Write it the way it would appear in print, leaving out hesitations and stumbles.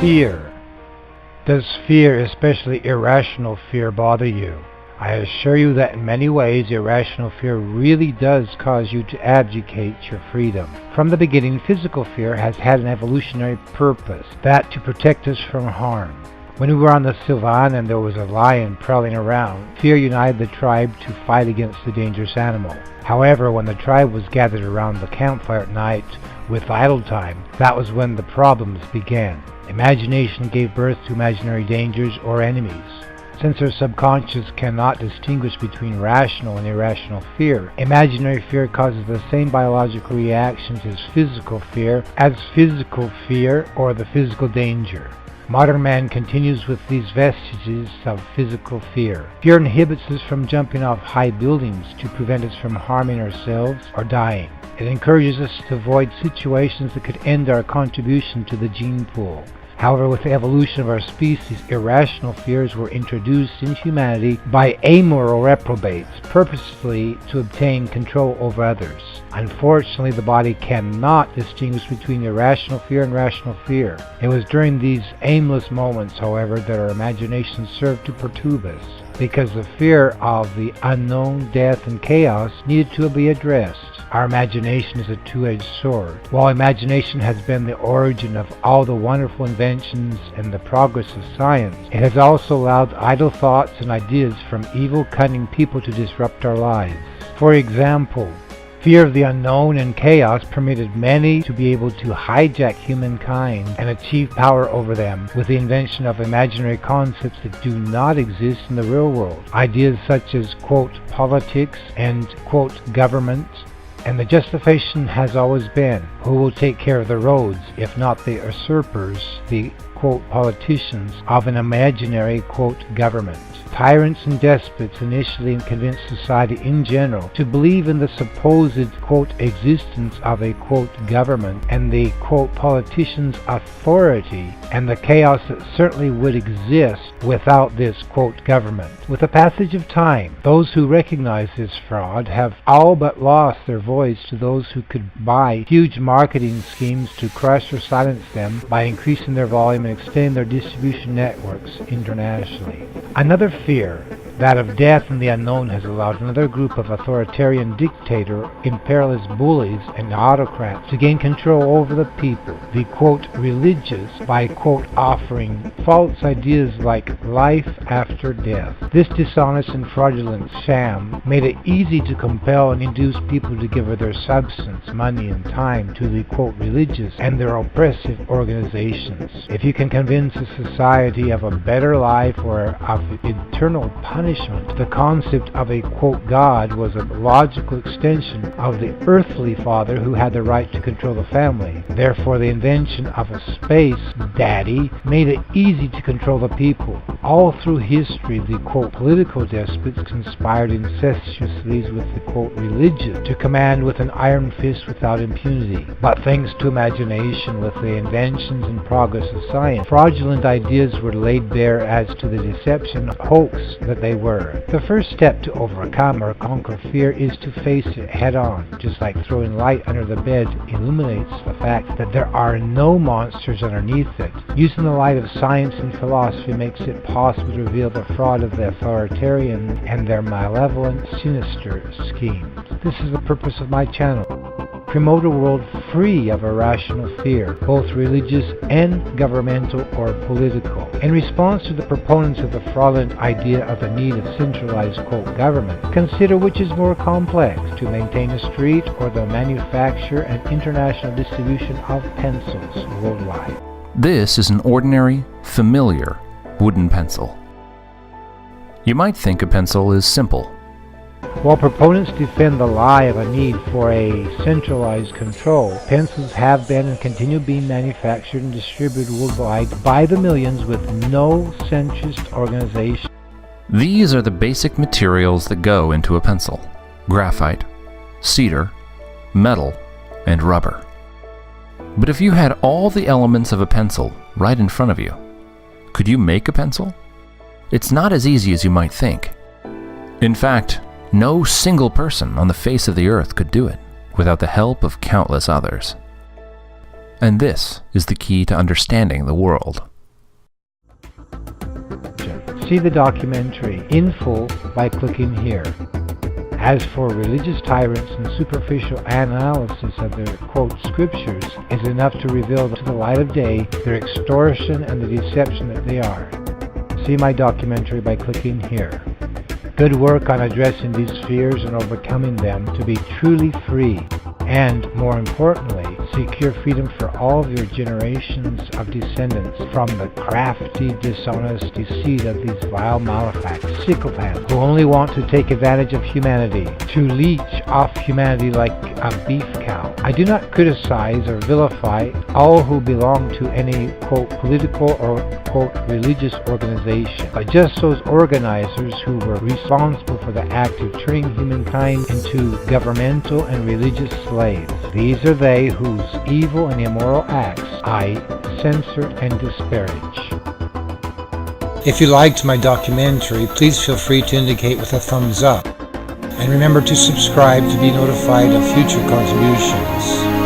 Fear. Does fear, especially irrational fear, bother you? I assure you that in many ways, irrational fear really does cause you to abdicate your freedom. From the beginning, physical fear has had an evolutionary purpose, that to protect us from harm. When we were on the savannah and there was a lion prowling around, fear united the tribe to fight against the dangerous animal. However, when the tribe was gathered around the campfire at night with idle time, that was when the problems began. Imagination gave birth to imaginary dangers or enemies. Since our subconscious cannot distinguish between rational and irrational fear, imaginary fear causes the same biological reactions as physical fear or the physical danger. Modern man continues with these vestiges of physical fear. Fear inhibits us from jumping off high buildings to prevent us from harming ourselves or dying. It encourages us to avoid situations that could end our contribution to the gene pool. However, with the evolution of our species, irrational fears were introduced in humanity by amoral reprobates, purposefully to obtain control over others. Unfortunately, the body cannot distinguish between irrational fear and rational fear. It was during these aimless moments, however, that our imagination served to perturb us, because the fear of the unknown, death, and chaos needed to be addressed. Our imagination is a two-edged sword. While imagination has been the origin of all the wonderful inventions and the progress of science, it has also allowed idle thoughts and ideas from evil, cunning people to disrupt our lives. For example, fear of the unknown and chaos permitted many to be able to hijack humankind and achieve power over them with the invention of imaginary concepts that do not exist in the real world. Ideas such as, quote, politics and, quote, government. And the justification has always been, who will take care of the roads, if not the usurpers, the, quote, politicians of an imaginary, quote, government. Tyrants and despots initially convinced society in general to believe in the supposed, quote, existence of a, quote, government and the, quote, politicians' authority and the chaos that certainly would exist without this, quote, government. With the passage of time, those who recognize this fraud have all but lost their voice to those who could buy huge marketing schemes to crush or silence them by increasing their volume and extending their distribution networks internationally. Another fear, that of death and the unknown, has allowed another group of authoritarian dictator, imperialist bullies, and autocrats to gain control over the people, the, quote, religious, by, quote, offering false ideas like life after death. This dishonest and fraudulent sham made it easy to compel and induce people to give of their substance, money, and time to the, quote, religious and their oppressive organizations. If you can convince a society of a better life or of eternal punishment, the concept of a, quote, God was a logical extension of the earthly father who had the right to control the family. Therefore, the invention of a space daddy made it easy to control the people. All through history, the, quote, political despots conspired incestuously with the, quote, religious to command with an iron fist without impunity. But thanks to imagination, with the inventions and progress of science, fraudulent ideas were laid bare as to the deception hoax that they were. The first step to overcome or conquer fear is to face it head on, just like throwing light under the bed illuminates the fact that there are no monsters underneath it. Using the light of science and philosophy makes it possible to reveal the fraud of the authoritarian and their malevolent, sinister schemes. This is the purpose of my channel. Promote a world free of irrational fear, both religious and governmental or political. In response to the proponents of the fraudulent idea of the need of centralized, quote, government, consider which is more complex, to maintain a street or the manufacture and international distribution of pencils worldwide. This is an ordinary, familiar wooden pencil. You might think a pencil is simple. While proponents defend the lie of a need for a centralized control, pencils have been and continue being manufactured and distributed worldwide by the millions with no centrist organization. These are the basic materials that go into a pencil: graphite, cedar, metal, and rubber. But if you had all the elements of a pencil right in front of you, could you make a pencil? It's not as easy as you might think. In fact, no single person on the face of the earth could do it without the help of countless others. And this is the key to understanding the world. See the documentary in full by clicking here. As for religious tyrants and superficial analysis of their, quote, scriptures is enough to reveal to the light of day their extortion and the deception that they are. See my documentary by clicking here. Good work on addressing these fears and overcoming them to be truly free, and, more importantly, secure freedom for all of your generations of descendants from the crafty, dishonest deceit of these vile malefactors, sycophants, who only want to take advantage of humanity, to leech off humanity like a beef cow. I do not criticize or vilify all who belong to any, quote, political or, quote, religious organization, but just those organizers who were responsible for the act of turning humankind into governmental and religious slaves. These are they whose evil and immoral acts I censor and disparage. If you liked my documentary, please feel free to indicate with a thumbs up. And remember to subscribe to be notified of future contributions.